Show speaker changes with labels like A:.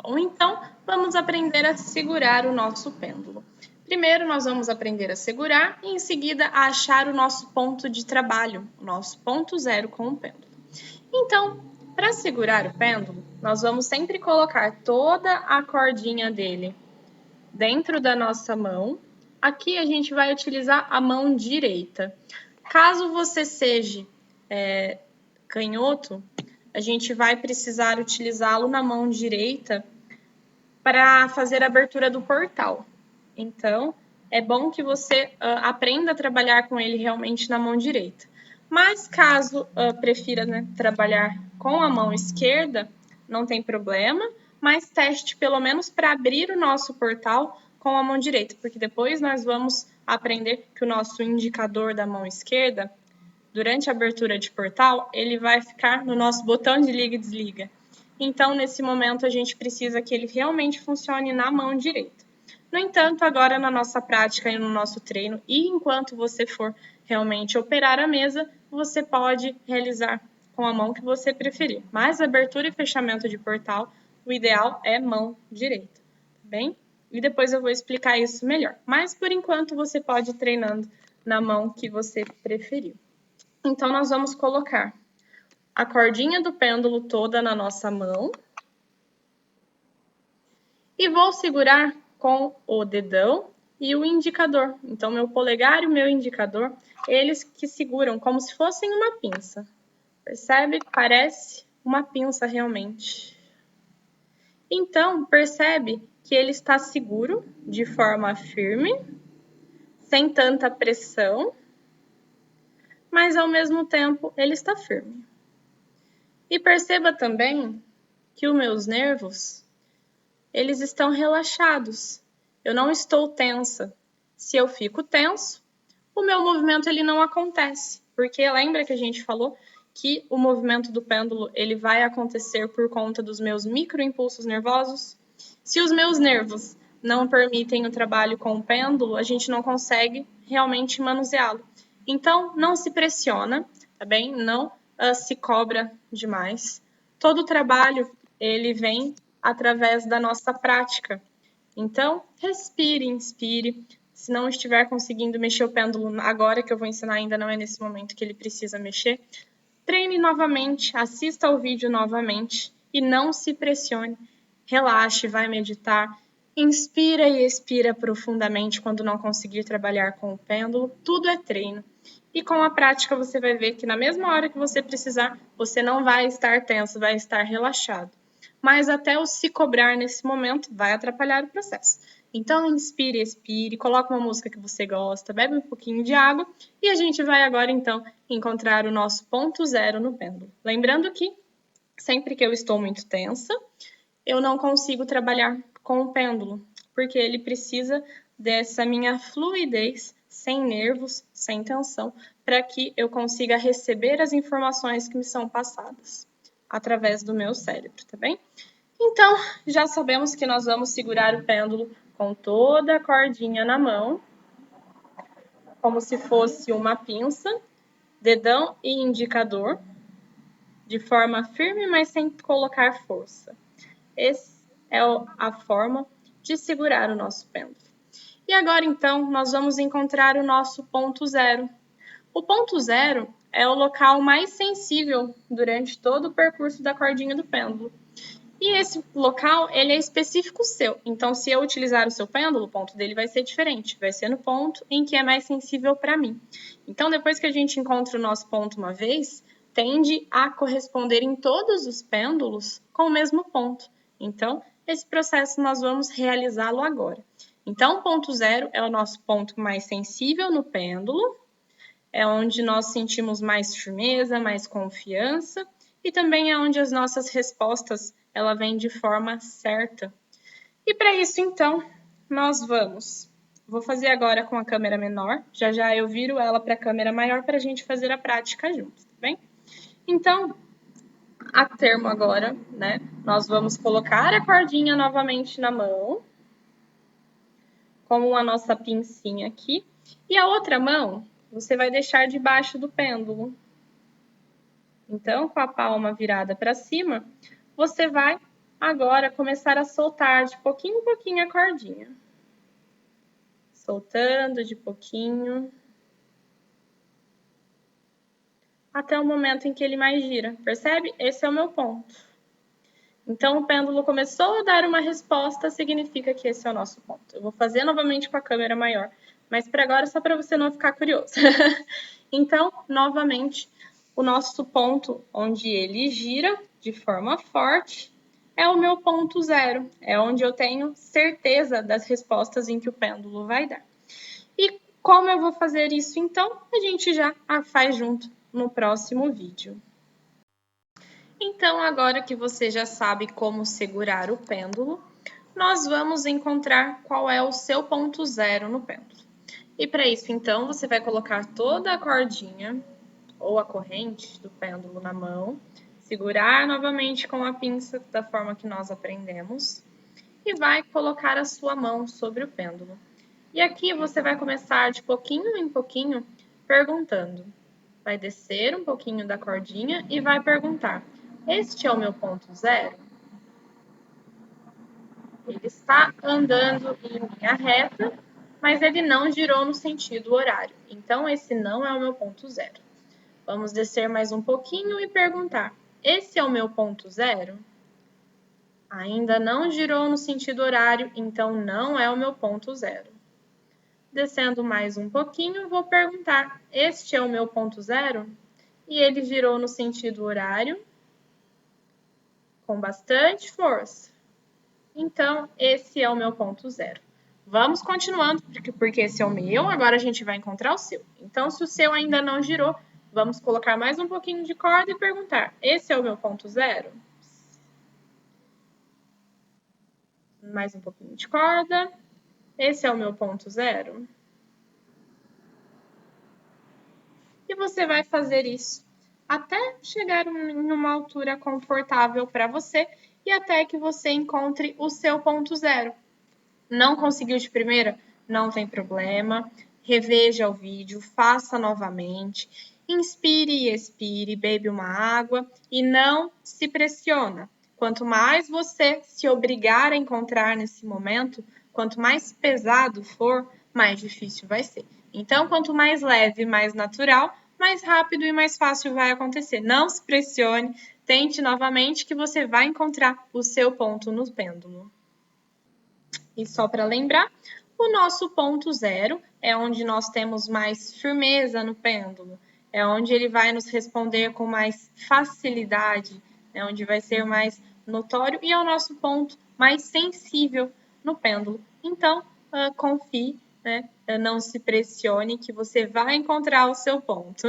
A: Bom, então vamos aprender a segurar o nosso pêndulo. Primeiro nós vamos aprender a segurar e em seguida a achar o nosso ponto de trabalho, o nosso ponto zero com o pêndulo. Então, para segurar o pêndulo, nós vamos sempre colocar toda a cordinha dele dentro da nossa mão. Aqui a gente vai utilizar a mão direita. Caso você seja canhoto, a gente vai precisar utilizá-lo na mão direita para fazer a abertura do portal. Então, é bom que você aprenda a trabalhar com ele realmente na mão direita. Mas caso prefira trabalhar com a mão esquerda, não tem problema, mas teste pelo menos para abrir o nosso portal com a mão direita, porque depois nós vamos aprender que o nosso indicador da mão esquerda, durante a abertura de portal, ele vai ficar no nosso botão de liga e desliga. Então, nesse momento, a gente precisa que ele realmente funcione na mão direita. No entanto, agora na nossa prática e no nosso treino, e enquanto você for realmente operar a mesa, você pode realizar com a mão que você preferir. Mas abertura e fechamento de portal, o ideal é mão direita, tá bem? E depois eu vou explicar isso melhor. Mas, por enquanto, você pode ir treinando na mão que você preferir. Então, nós vamos colocar a cordinha do pêndulo toda na nossa mão. E vou segurar com o dedão e o indicador. Então, meu polegar e o meu indicador, eles que seguram como se fossem uma pinça. Percebe? Parece uma pinça realmente. Então, percebe que ele está seguro, de forma firme, sem tanta pressão, mas ao mesmo tempo ele está firme. E perceba também que os meus nervos, eles estão relaxados. Eu não estou tensa. Se eu fico tenso, o meu movimento ele não acontece. Porque lembra que a gente falou que o movimento do pêndulo ele vai acontecer por conta dos meus microimpulsos nervosos? Se os meus nervos não permitem o trabalho com o pêndulo, a gente não consegue realmente manuseá-lo. Então, não se pressiona, tá bem? Não se cobra demais. Todo o trabalho, ele vem através da nossa prática. Então, respire, inspire. Se não estiver conseguindo mexer o pêndulo agora, que eu vou ensinar, ainda não é nesse momento que ele precisa mexer, treine novamente, assista ao vídeo novamente e não se pressione. Relaxe, vai meditar. Inspira e expira profundamente quando não conseguir trabalhar com o pêndulo. Tudo é treino. E com a prática você vai ver que na mesma hora que você precisar, você não vai estar tenso, vai estar relaxado. Mas até o se cobrar nesse momento vai atrapalhar o processo. Então, inspire, expire, coloque uma música que você gosta, bebe um pouquinho de água e a gente vai agora, então, encontrar o nosso ponto zero no pêndulo. Lembrando que, sempre que eu estou muito tensa, eu não consigo trabalhar com o pêndulo, porque ele precisa dessa minha fluidez, sem nervos, sem tensão, para que eu consiga receber as informações que me são passadas através do meu cérebro, tá bem? Então, já sabemos que nós vamos segurar o pêndulo com toda a cordinha na mão, como se fosse uma pinça, dedão e indicador, de forma firme, mas sem colocar força. Essa é a forma de segurar o nosso pêndulo. E agora, então, nós vamos encontrar o nosso ponto zero. O ponto zero é o local mais sensível durante todo o percurso da cordinha do pêndulo. E esse local, ele é específico seu. Então, se eu utilizar o seu pêndulo, o ponto dele vai ser diferente. Vai ser no ponto em que é mais sensível para mim. Então, depois que a gente encontra o nosso ponto uma vez, tende a corresponder em todos os pêndulos com o mesmo ponto. Então, esse processo nós vamos realizá-lo agora. Então, o ponto zero é o nosso ponto mais sensível no pêndulo, é onde nós sentimos mais firmeza, mais confiança, e também é onde as nossas respostas ela vem de forma certa. E para isso, então, nós vou fazer agora com a câmera menor, já já eu viro ela para a câmera maior para a gente fazer a prática juntos, tá bem? Então, a termo agora, né, nós vamos colocar a cordinha novamente na mão, como a nossa pincinha aqui, e a outra mão você vai deixar debaixo do pêndulo. Então, com a palma virada para cima, você vai agora começar a soltar de pouquinho em pouquinho a cordinha. Soltando de pouquinho. Até o momento em que ele mais gira. Percebe? Esse é o meu ponto. Então, o pêndulo começou a dar uma resposta, significa que esse é o nosso ponto. Eu vou fazer novamente com a câmera maior, mas por agora só para você não ficar curioso. Então, novamente, o nosso ponto onde ele gira de forma forte é o meu ponto zero. É onde eu tenho certeza das respostas em que o pêndulo vai dar. E como eu vou fazer isso, então, a gente já faz junto no próximo vídeo. Então, agora que você já sabe como segurar o pêndulo, nós vamos encontrar qual é o seu ponto zero no pêndulo. E para isso, então, você vai colocar toda a cordinha ou a corrente do pêndulo na mão, segurar novamente com a pinça da forma que nós aprendemos e vai colocar a sua mão sobre o pêndulo. E aqui você vai começar de pouquinho em pouquinho perguntando. Vai descer um pouquinho da cordinha e vai perguntar: este é o meu ponto zero? Ele está andando em linha reta, mas ele não girou no sentido horário. Então, esse não é o meu ponto zero. Vamos descer mais um pouquinho e perguntar: esse é o meu ponto zero? Ainda não girou no sentido horário, então não é o meu ponto zero. Descendo mais um pouquinho, vou perguntar: este é o meu ponto zero? E ele girou no sentido horário, com bastante força. Então, esse é o meu ponto zero. Vamos continuando, porque esse é o meu, agora a gente vai encontrar o seu. Então, se o seu ainda não girou, vamos colocar mais um pouquinho de corda e perguntar: esse é o meu ponto zero? Mais um pouquinho de corda. Esse é o meu ponto zero? E você vai fazer isso até chegar em uma altura confortável para você e até que você encontre o seu ponto zero. Não conseguiu de primeira? Não tem problema. Reveja o vídeo, faça novamente. Inspire e expire, bebe uma água e não se pressiona. Quanto mais você se obrigar a encontrar nesse momento, quanto mais pesado for, mais difícil vai ser. Então, quanto mais leve, mais natural, mais rápido e mais fácil vai acontecer. Não se pressione, tente novamente que você vai encontrar o seu ponto no pêndulo. E só para lembrar, o nosso ponto zero é onde nós temos mais firmeza no pêndulo, é onde ele vai nos responder com mais facilidade, é onde vai ser mais notório e é o nosso ponto mais sensível no pêndulo. Então, confie, né? Não se pressione que você vai encontrar o seu ponto.